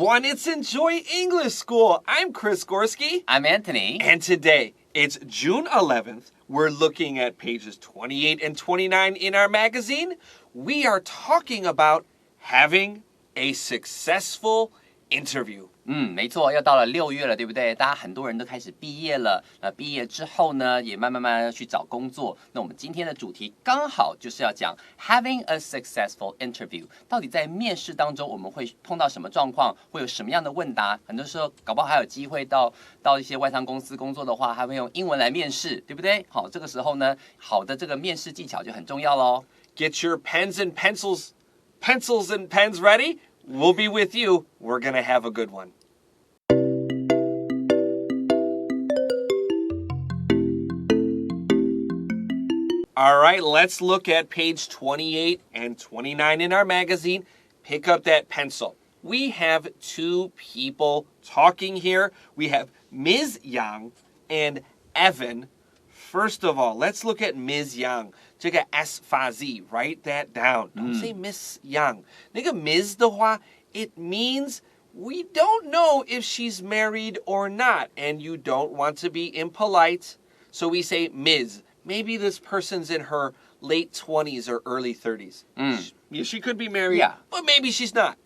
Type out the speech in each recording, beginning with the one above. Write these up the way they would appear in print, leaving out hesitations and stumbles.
everyone. It's Enjoy English School. I'm Chris Gorski. I'm Antony. And today, it's June 11th. We're looking at pages 28 and 29 in our magazine. We are talking about having a successful interview. 没错，要到了6月了，对不对？大家很多人都开始毕业了。那毕业之后呢，也慢慢要去找工作。那我们今天的主题刚好就是要讲 having a successful interview。到底在面试当中，我们会碰到什么状况？会有什么样的问答？很多时候，搞不好还有机会到一些外商公司工作的话，还会用英文来面试，对不对？好，这个时候呢，好的这个面试技巧就很重要咯。Get your pens and pencils and pens ready. We'll be with you. We're going to have a good one. All right, let's look at page 28 and 29 in our magazine. Pick up that pencil. We have two people talking here. We have Ms. Yang and Evan. First of all, let's look at Ms. Yang. 这个 S 发 Z, write that down. Don't say Miss Yang. 那个 Ms 的话, it means we don't know if she's married or not, and you don't want to be impolite. So we say Ms. Maybe this person's in her late 20s or early 30s. She could be married, but maybe she's not.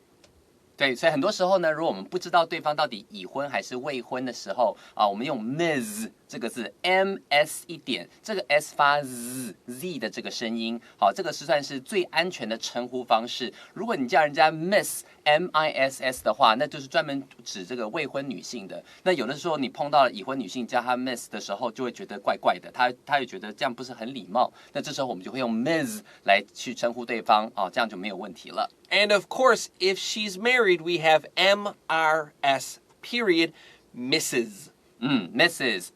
对，所以很多时候呢，如果我们不知道对方到底已婚还是未婚的时候啊，我们用 Ms 这个字 ，ms 一点，这个 s 发 z 的这个声音，好，这个是算是最安全的称呼方式。如果你叫人家 Miss 的话，那就是专门指这个未婚女性的。那有的时候你碰到了已婚女性叫她 Miss 的时候，就会觉得怪怪的，她会觉得这样不是很礼貌。那这时候我们就会用 Ms 来去称呼对方，哦，这样就没有问题了。And of course, if she's married, we have MRS, period, Mrs. Mrs.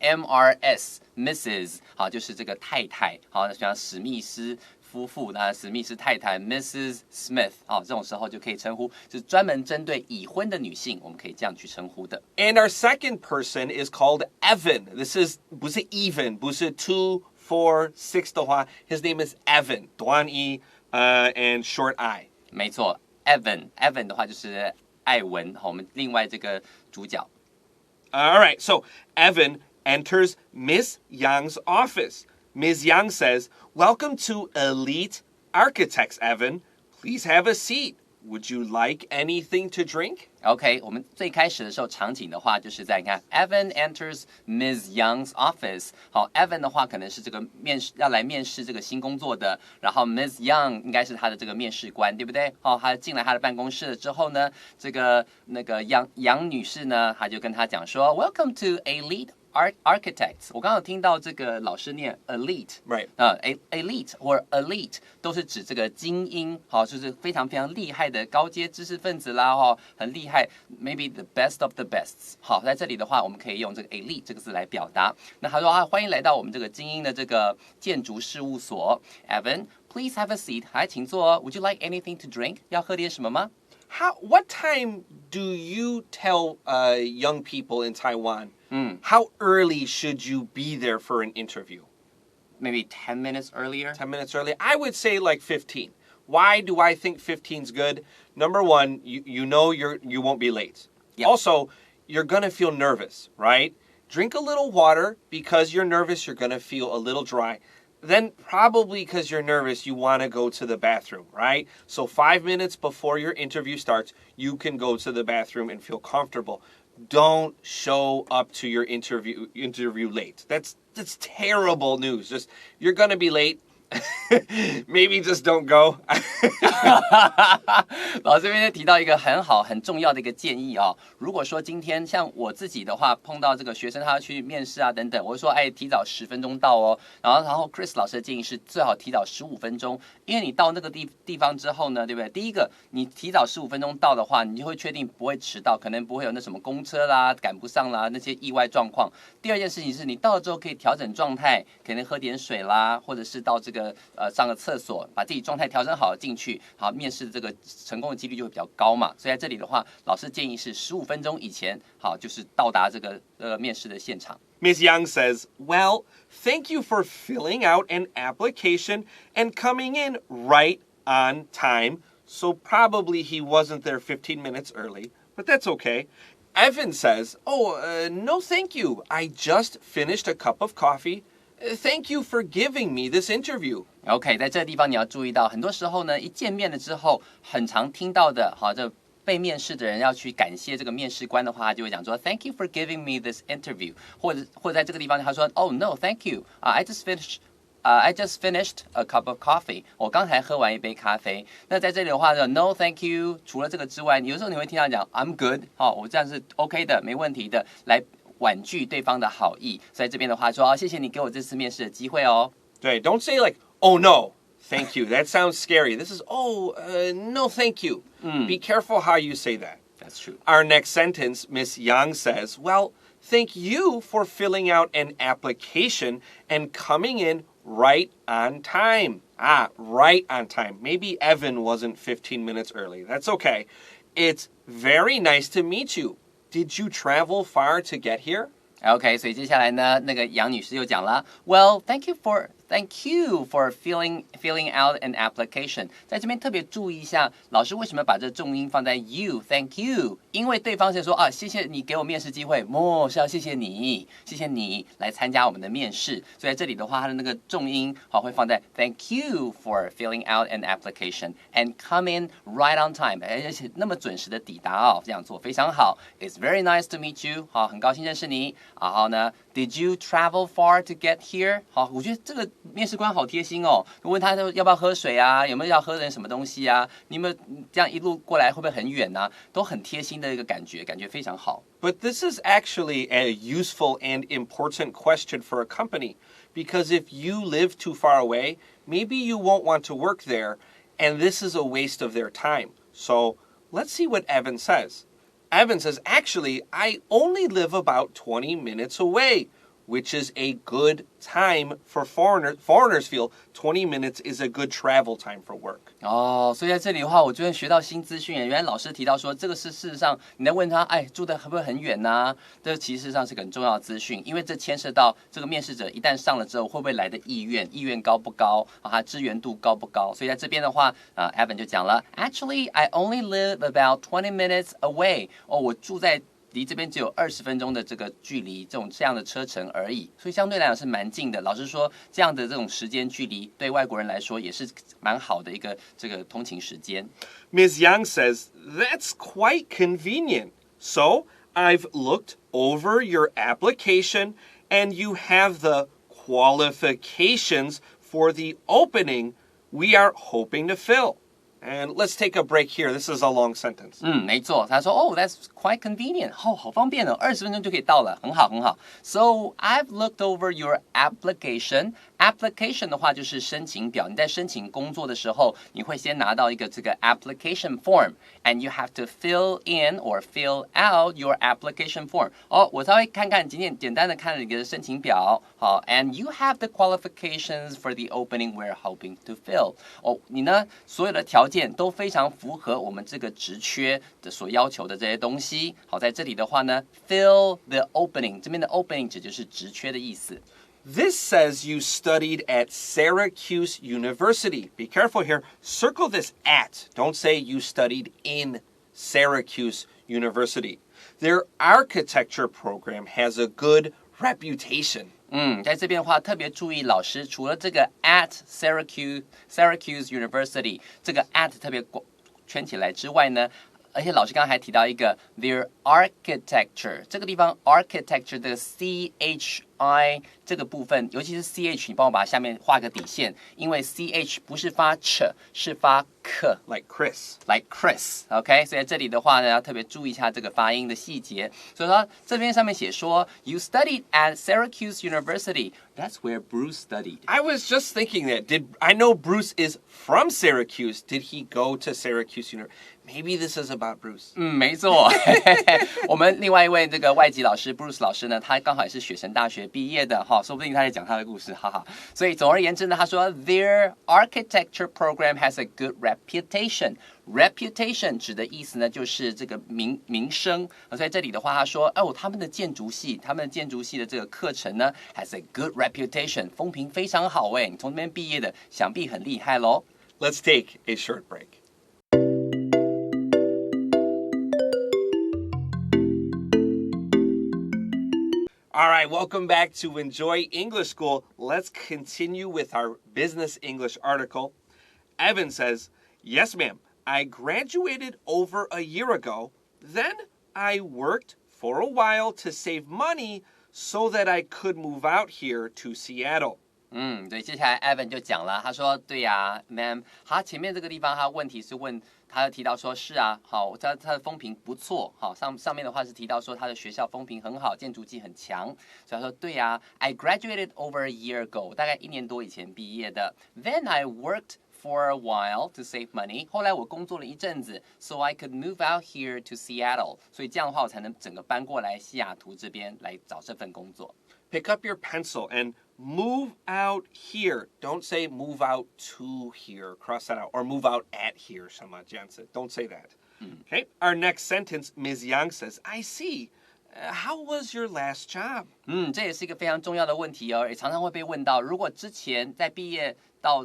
Mrs. 好，就是这个太太，好，像史密斯夫妇那史密斯太太 Mrs. Smith， 好，这种时候就可以称呼，就是专门针对已婚的女性，我们可以这样去称呼的。And our second person is called Evan. This is 不是 even, 不是 2, 4, 6的话 his name is Evan, 短 E, and short I. 没错 ，Evan 的话就是艾文，好，我们另外这个主角。All right, so Evan enters Miss Yang's office. Ms. Yang says, "Welcome to Elite Architects, Evan. Please have a seat. Would you like anything to drink?" OK， 我们最开始的时候场景的话，就是在你看 Evan enters Ms. Young's office。好 ，Evan 的话可能是这个要来面试这个新工作的，然后 Ms. Young 应该是他的这个面试官，对不对？好，他进来他的办公室了之后呢，这个杨女士呢，她就跟他讲说 ，Welcome to Elite Architects， 我刚刚有听到这个老师念 elite，right？ elite 或 elite 都是指这个精英，好，就是非常非常厉害的高阶知识分子啦，哈，很厉害 ，maybe the best of the best。好，在这里的话，我们可以用这个 elite 这个字来表达。那他说欢迎来到我们这个精英的这个建筑事务所 ，Evan，please have a seat， 来，请坐哦。Would you like anything to drink？ 要喝点什么吗？What time do you tell young people in Taiwan? How early should you be there for an interview? Maybe 10 minutes earlier? 10 minutes earlier? I would say like 15. Why do I think 15 is good? Number one, you know you won't be late. Yep. Also, you're going to feel nervous, right? Drink a little water because you're nervous, you're going to feel a little dry. Then probably because you're nervous, you want to go to the bathroom, right? So 5 minutes before your interview starts, you can go to the bathroom and feel comfortable. Don't show up to your interview late. That's terrible news. You're going to be late. Maybe just don't go. 老师这边提到一个很重要的一个建议啊。如果说今天像我自己的话，碰到这个学生他要去面试啊等等，我会说提早10分钟到哦。然后 Chris 老师的建议是最好提早15分钟，因为你到那个地方之后呢，对不对？第一个，你提早15分钟到的话，你就会确定不会迟到，可能不会有那什么公车啦赶不上啦那些意外状况。第二件事情是你到了之后可以调整状态，可能喝点水啦，或者是到这个上个厕所，把自己状态调整好进去，好面试这个成功的几率就会比较高嘛。所以在这里的话，老师建议是15分钟以前，好就是到达这个面试的现场。Ms. Yang says, "Well, thank you for filling out an application and coming in right on time." So probably he wasn't there 15 minutes early, but that's okay. Evan says, no thank you. I just finished a cup of coffee. Thank you for giving me this interview. OK， 在这个地方你要注意到，很多时候呢，一见面了之后，很常听到的，好，这被面试的人要去感谢这个面试官的话，他就会讲说 Thank you for giving me this interview， 或者在这个地方他说 Oh no, thank you. I just finished a cup of coffee. 我刚才喝完一杯咖啡。那在这里的话呢 No, thank you. 除了这个之外，有时候你会听到讲 I'm good. 好，我这样是 OK 的，没问题的，来婉拒对方的好意。所以这边的话说谢谢你给我这次面试的机会哦。对 ，Don't say like Oh no, thank you. That sounds scary. This is no, thank you. Be careful how you say that. That's true. Our next sentence, Miss Yang says, well, thank you for filling out an application and coming in right on time. Right on time. Maybe Evan wasn't 15 minutes early. That's okay. It's very nice to meet you. Did you travel far to get here? OK， 所以接下来呢，那个杨女士又讲了 Well, thank you for filling out an application。在这边特别注意一下，老师为什么把这重音放在 you Thank you， 因为对方是说谢谢你给我面试机会，是要谢谢你来参加我们的面试。所以在这里的话，它的那个重音会放在 Thank you for filling out an application and come in right on time， 而且那么准时的抵达这样做非常好。It's very nice to meet you， 好，很高兴认识你。然后呢 Did you travel far to get here？ 好，我觉得这个面试官好贴心哦。问他要不要喝水啊，有没有要喝点什么东西啊？你有没有这样一路过来会不会很远啊？都很贴心的一个感觉非常好。But this is actually a useful and important question for a company, because if you live too far away, maybe you won't want to work there, and this is a waste of their time. So let's see what Evan says. Evan says, actually, I only live about 20 minutes away, which is a good time for foreigners. Foreigners feel 20 minutes is a good travel time for work. 所以在这里的话，我觉得学到新资讯。原来老师提到说，这个是事实上你在问他，住的会不会很远呢？这其实上是个很重要的资讯，因为这牵涉到这个面试者一旦上了之后，会不会来的意愿高不高他支援度高不高？所以在这边的话Evan 就讲了 ，Actually, I only live about 20 minutes away. 我住在离这边只有20分钟的这个距离，这样的车程而已，所以相对来讲是蛮近的。老实说，这样的这种时间距离对外国人来说也是蛮好的一个这个通勤时间。Ms. Yang says, that's quite convenient. So I've looked over your application and you have the qualifications for the opening we are hoping to fill. And let's take a break here. This is a long sentence. 没错，他说that's quite convenient. 好方便哦，20分钟就可以到了，很好。So I've looked over your application. Application 的话就是申请表，你在申请工作的时候，你会先拿到一个这个 application form, and you have to fill in or fill out your application form. 我稍微看今天简单的看了一个申请表，好 ，and you have the qualifications for the opening we're hoping to fill. 你呢所有的条件都非常符合我们这个职缺的所要求的这些东西。好，在这里的话呢 ，fill the opening， 这边的 opening 指就是职缺的意思。This says you studied at Syracuse University. Be careful here. Circle this at. Don't say you studied in Syracuse University. Their architecture program has a good reputation. 在这边的话，特别注意，老师除了这个 at Syracuse University 这个 at 特别圈起来之外呢，而且老师刚刚还提到一个 their architecture， 这个地方 architecture 的 CHI 这个部分，尤其是 CH， 你帮我把下面画个底线，因为 CH 不是发 ch， 是发 like Chris， OK， 所以在这里的话呢，要特别注意一下这个发音的细节。所以说这边上面写说 You studied at Syracuse University. That's where Bruce studied. I was just thinking that. I know Bruce is from Syracuse. Did he go to Syracuse University? Maybe this is about Bruce. 没错。我们另外一位这个外籍老师 Bruce 老师呢，他刚好也是雪城大学毕业的说不定他在讲他的故事，哈哈。所以总而言之呢，他说 Their architecture program has a good reputation. Reputation 指的意思呢，就是这个名声。所以这里的话，他说他们的建筑系的这个课程呢 has a good reputation， 风评非常好你从那边毕业的，想必很厉害咯。Let's take a short break. All right, welcome back to Enjoy English School. Let's continue with our business English article. Evan says, yes, ma'am, I graduated over a year ago. Then I worked for a while to save money so that I could move out here to Seattle. 对，接下来 Evan 就讲了，他说，对呀，Ma'am，他前面这个地方他问题是问，他提到说是啊，好，他的风评不错，好，上面的话是提到说他的学校风评很好，建筑技很强，所以他说对呀，I graduated over a year ago，大概1年多以前毕业的。Then I worked for a while to save money， 后来我工作了一阵子 ，so I could move out here to Seattle， 所以这样的话我才能整个搬过来西雅图这边来找这份工作。Pick up your pencil and move out here. Don't say move out to here. Cross that out. Or move out at here, 什么这样子. Don't say that. Okay. Our next sentence, Ms. Yang says, I see. How was your last job? 这也是一个非常重要的问题哦，也常常会被问到。如果之前在毕业到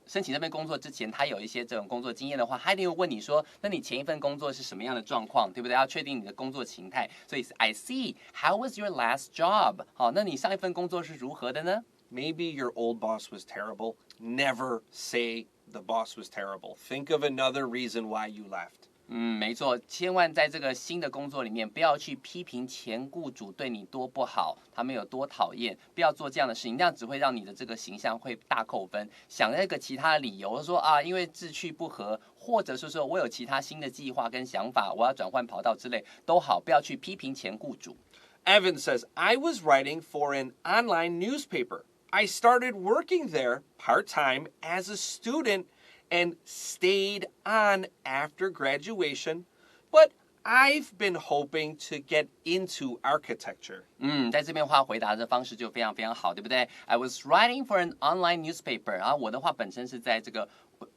申请这份工作之前，他有一些这种工作经验的话，他一定会问你说，那你前一份工作是什么样的状况，对不对？要确定你的工作形态。所以 I see. How was your last job? 好，那你上一份工作是如何的呢？ Maybe your old boss was terrible. Never say the boss was terrible. Think of another reason why you left. 没错，千万在这个新的工作里面，不要去批评前雇主对你多不好，他们有多讨厌，不要做这样的事情，那样只会让你的这个形象会大扣分。想那个其他的理由，说啊，因为志趣不合，或者是说我有其他新的计划跟想法，我要转换跑道之类，都好，不要去批评前雇主。Evan says, I was writing for an online newspaper. I started working there part-time as a student and stayed on after graduation, but I've been hoping to get into architecture. 在这边的话，回答的方式就非常非常好，对不对 ？I was writing for an online newspaper， 然后我的话本身是在这个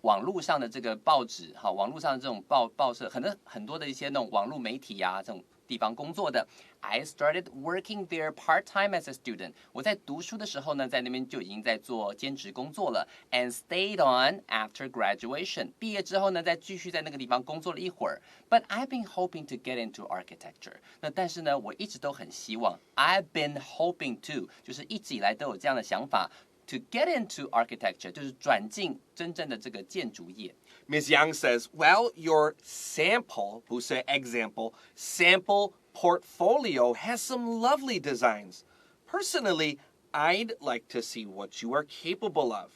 网络上的这个报纸，好，网络上的这种报社，很多的一些那种网络媒体啊，这种地方工作的。I started working there part-time as a student。我在读书的时候呢，在那边就已经在做兼职工作了。And stayed on after graduation。毕业之后呢，再继续在那个地方工作了一会儿。But I've been hoping to get into architecture。那但是呢，我一直都很希望。I've been hoping to， 就是一直以来都有这样的想法。To get into architecture， 就是转进真正的这个建筑业。Ms. Yang says, well, your sample, 不是 example, sample portfolio has some lovely designs. Personally, I'd like to see what you are capable of.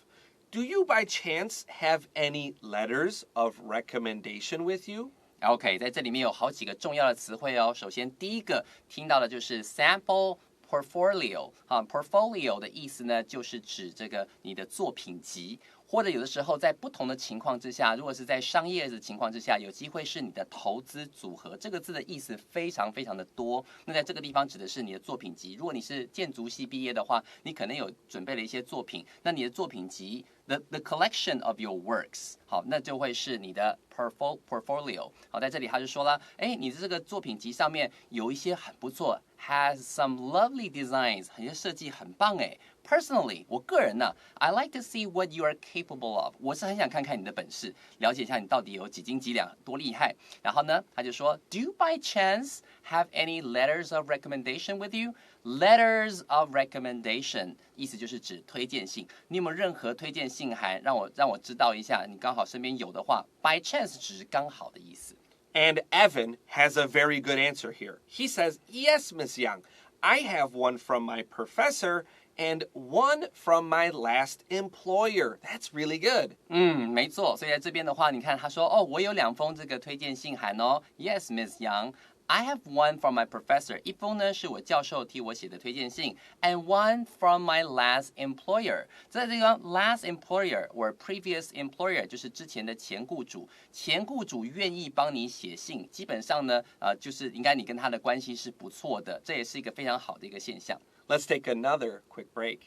Do you by chance have any letters of recommendation with you? OK， 在这里面有好几个重要的词汇哦。首先，第一个听到的就是 sample portfolio。portfolio 的意思呢，就是指这个你的作品集。或者有的时候在不同的情况之下，如果是在商业的情况之下，有机会是你的投资组合。这个字的意思非常非常的多。那在这个地方指的是你的作品集。如果你是建筑系毕业的话，你可能有准备了一些作品。那你的作品集 the collection of your works， 好，那就会是你的 portfolio。好，在这里他就说了，你的这个作品集上面有一些很不错 ，has some lovely designs， 很些设计很棒哎。Personally， 我个人呢 ，I like to see what you are capable of。我是很想看看你的本事，了解一下你到底有几斤几两，多厉害。然后呢，他就说 ，Do you by chance have any letters of recommendation with you？ Letters of recommendation 意思就是指推荐信。你有没有任何推荐信函让我知道一下？你刚好身边有的话 ，by chance 只是刚好的意思。And Evan has a very good answer here. He says, yes, Miss Young, I have one from my professor and one from my last employer. That's really good. 没错。所以在这边的话，你看他说，我有2封这个推荐信函哦。Yes, Miss Young.I have one from my professor. 一封呢是我教授替我写的推荐信 ，and one from my last employer. 在这个 last employer or previous employer 就是之前的前雇主，前雇主愿意帮你写信，基本上呢，就是应该你跟他的关系是不错的，这也是一个非常好的一个现象。Let's take another quick break.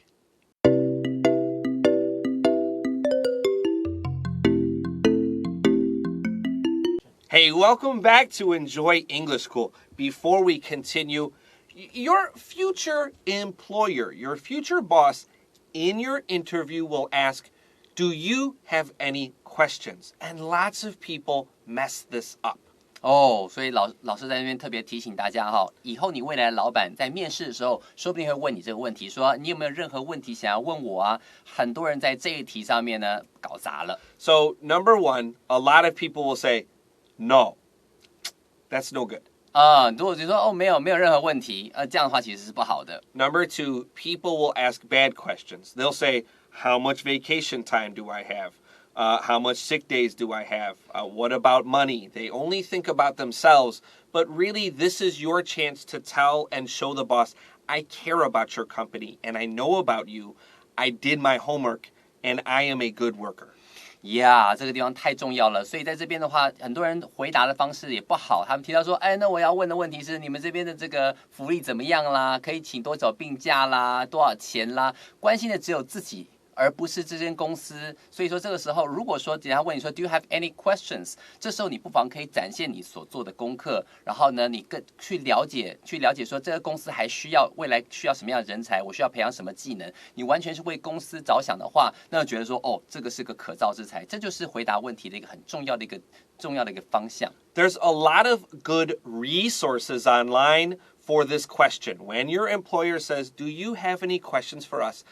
Hey, welcome back to Enjoy English School. Before we continue, your future employer, your future boss, in your interview will ask, do you have any questions? And lots of people mess this up. 哦，所以老师在那边特别提醒大家哈，以后你未来的老板在面试的时候，说不定会问你这个问题，说你有没有任何问题想要问我啊？很多人在这一题上面呢搞砸了。So, number one, a lot of people will say, no, that's no good. 如果就说没有任何问题，这样的话其实是不好的。Number two, people will ask bad questions. They'll say, how much vacation time do I have? How much sick days do I have? What about money? They only think about themselves, but really this is your chance to tell and show the boss, I care about your company and I know about you. I did my homework and I am a good worker. Yeah， 这个地方太重要了，所以在这边的话，很多人回答的方式也不好。他们提到说，那我要问的问题是，你们这边的这个福利怎么样啦？可以请多少病假啦？多少钱啦？关心的只有自己。而不是这间公司，所以说这个时候，如果说人家问你说 Do you have any questions？ 这时候你不妨可以展现你所做的功课，然后呢，你更去了解说这个公司还需要未来需要什么样的人才，我需要培养什么技能，你完全是为公司着想的话，那就觉得说这个是个可造之材，这就是回答问题的一个很重要的一个方向。There's a lot of good resources online for this question. When your employer says, Do you have any questions for us?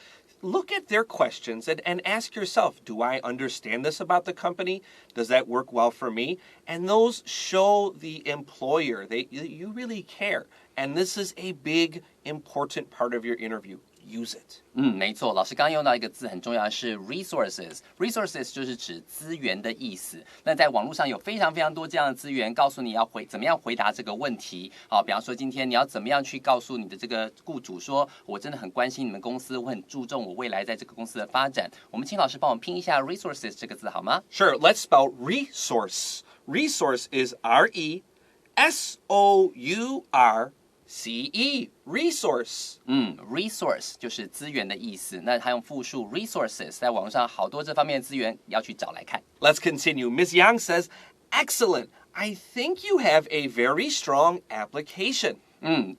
Look at their questions and ask yourself, do I understand this about the company? Does that work well for me? And those show the employer that you really care. And this is a big, important part of your interview. Use it. 没错，老师刚刚用到一个字很重要的是 resources。resources 就是指资源的意思。那在网络上有非常非常多这样的资源，告诉你要怎么样回答这个问题。好，比方说今天你要怎么样去告诉你的这个雇主说，我真的很关心你们公司，我很注重我未来在这个公司的发展。我们请老师帮我们拼一下 resources 这个字好吗？ Sure, let's spell resource. Resource is R-E-S-O-U-R-C-E, resource. resource 就是资源的意思。那它用复数 resources， 在网上好多这方面的资源要去找来看。Let's continue. Ms. Yang says, excellent. I think you have a very strong application.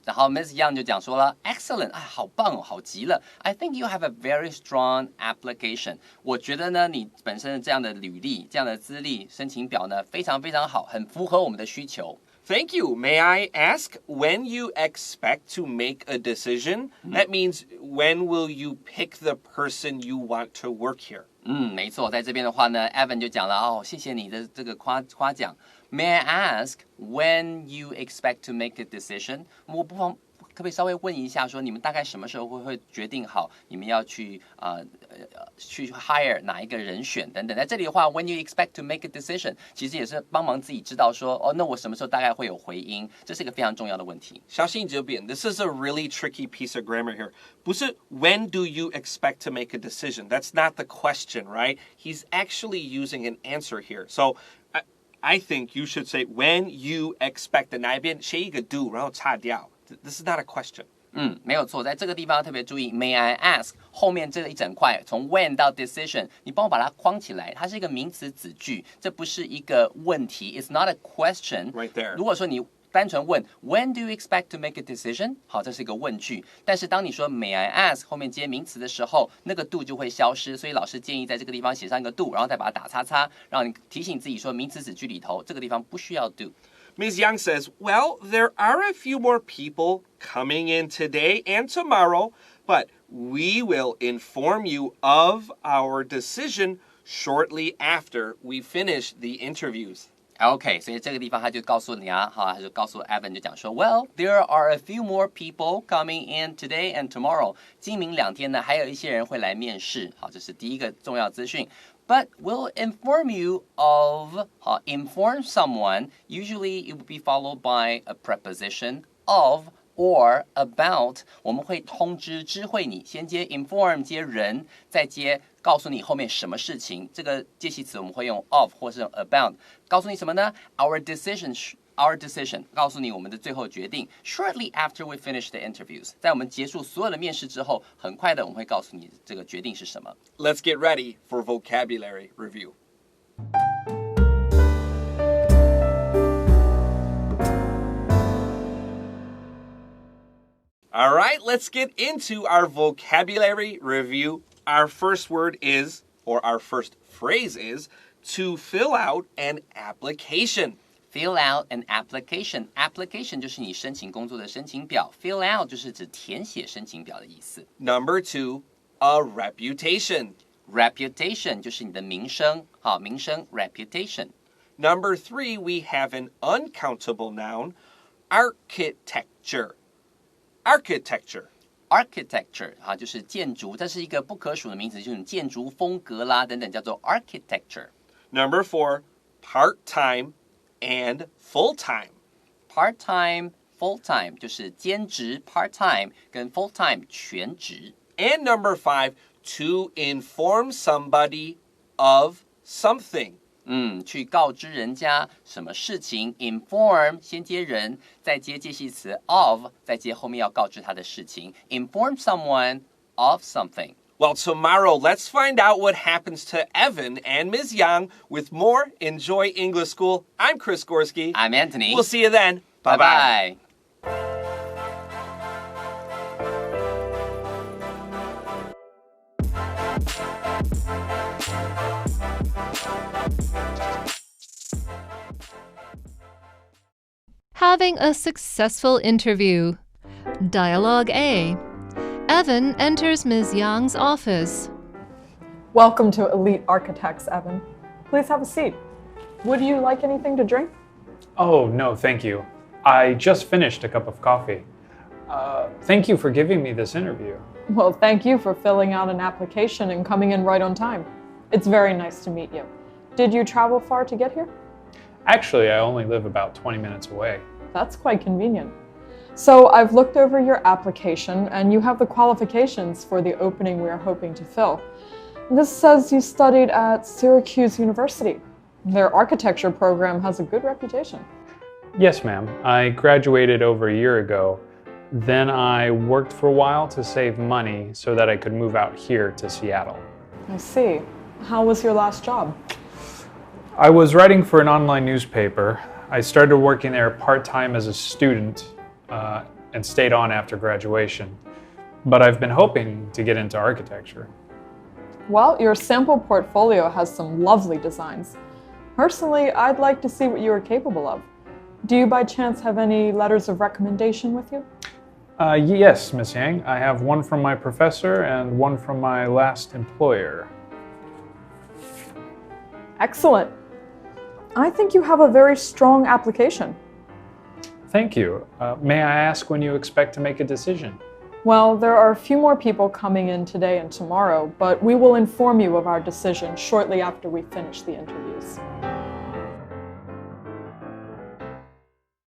然后 Ms. Young 就讲说了 ，excellent， 好棒哦，好极了。I think you have a very strong application。我觉得呢，你本身的这样的履历、这样的资历、申请表呢，非常非常好，很符合我们的需求。Thank you. May I ask when you expect to make a decision? That means when will you pick the person you want to work here? 没错，在这边的话呢 ，Evan 就讲了谢谢你的这个夸奖。May I ask when you expect to make a decision？ 我不妨可不可以稍微问一下，说你们大概什么时候会决定好你们要去hire 哪一个人选等等。在这里的话 ，when you expect to make a decision， 其实也是帮忙自己知道说，那我什么时候大概会有回音，这是一个非常重要的问题。小心这边 This is a really tricky piece of grammar here. 不是 when do you expect to make a decision? That's not the question, right? He's actually using an answer here. So I think you should say when you expect 的哪一边写一个 do， 然后擦掉。This is not a question. 没有错，在这个地方要特别注意 ，May I ask 后面这一整块从 when 到 decision， 你帮我把它框起来，它是一个名词子句，这不是一个问题 ，It's not a question. Right there. 如果说你单纯问 When do you expect to make a decision？ 好，这是一个问句。但是当你说 May I ask 后面接名词的时候，那个 do 就会消失。所以老师建议在这个地方写上一个 do， 然后再把它打叉叉，让你提醒自己说名词子句里头这个地方不需要 do。Ms. Yang says, well, there are a few more people coming in today and tomorrow, but we will inform you of our decision shortly after we finish the interviews. OK， 所以这个地方他就告诉你他就告诉 Evan 就讲说 ，Well, there are a few more people coming in today and tomorrow。今明2天呢，还有一些人会来面试。好，这是第一个重要资讯。But we'll inform you of inform someone. Usually it would be followed by a preposition of or about. 我们会通知知会你，先接 inform 接人，再接告诉你后面什么事情。这个介系词我们会用 of 或是用 about。告诉你什么呢 ？Our decision， 告诉你我们的最后决定。Shortly after we finish the interviews， 在我们结束所有的面试之后，很快的我们会告诉你这个决定是什么。Let's get ready for vocabulary review. All right, let's get into our vocabulary review. Our first word is, or our first phrase is, to fill out an application. Fill out an application. Application 就是你申请工作的申请表 ，fill out 就是指填写申请表的意思。Number 2, a reputation. Reputation 就是你的名声，好，名声 reputation。Number 3, we have an uncountable noun, architecture. Architecture. Architecture 啊，就是建筑，这是一个不可数的名词，就是建筑风格啦等等，叫做 architecture。Number 4, part-time and full-time. Part-time, full-time 就是兼职 part-time 跟 full-time 全职。And number 5, to inform somebody of something. 去告知人家什么事情 ，inform 先接人，再接介系词 of， 再接后面要告知他的事情 ，inform someone of something. Well, tomorrow, let's find out what happens to Evan and Ms. Yang with more Enjoy English School. I'm Chris Gorski. I'm Anthony. We'll see you then. Bye-bye. Having a successful interview. Dialogue A. Evan enters Ms. Yang's office. Welcome to Elite Architects, Evan. Please have a seat. Would you like anything to drink? Oh, no, thank you. I just finished a cup of coffee. Thank you for giving me this interview. Well, thank you for filling out an application and coming in right on time. It's very nice to meet you. Did you travel far to get here? Actually, I only live about 20 minutes away. That's quite convenient. So I've looked over your application and you have the qualifications for the opening we are hoping to fill. This says you studied at Syracuse University. Their architecture program has a good reputation. Yes, ma'am. I graduated over a year ago. Then I worked for a while to save money so that I could move out here to Seattle. I see. How was your last job? I was writing for an online newspaper. I started working there part-time as a student and stayed on after graduation. But I've been hoping to get into architecture. Well, your sample portfolio has some lovely designs. Personally, I'd like to see what you are capable of. Do you by chance have any letters of recommendation with you? Yes, Miss Yang. I have one from my professor and one from my last employer. Excellent. I think you have a very strong application. Thank you. May I ask when you expect to make a decision? Well, there are a few more people coming in today and tomorrow, but we will inform you of our decision shortly after we finish the interviews.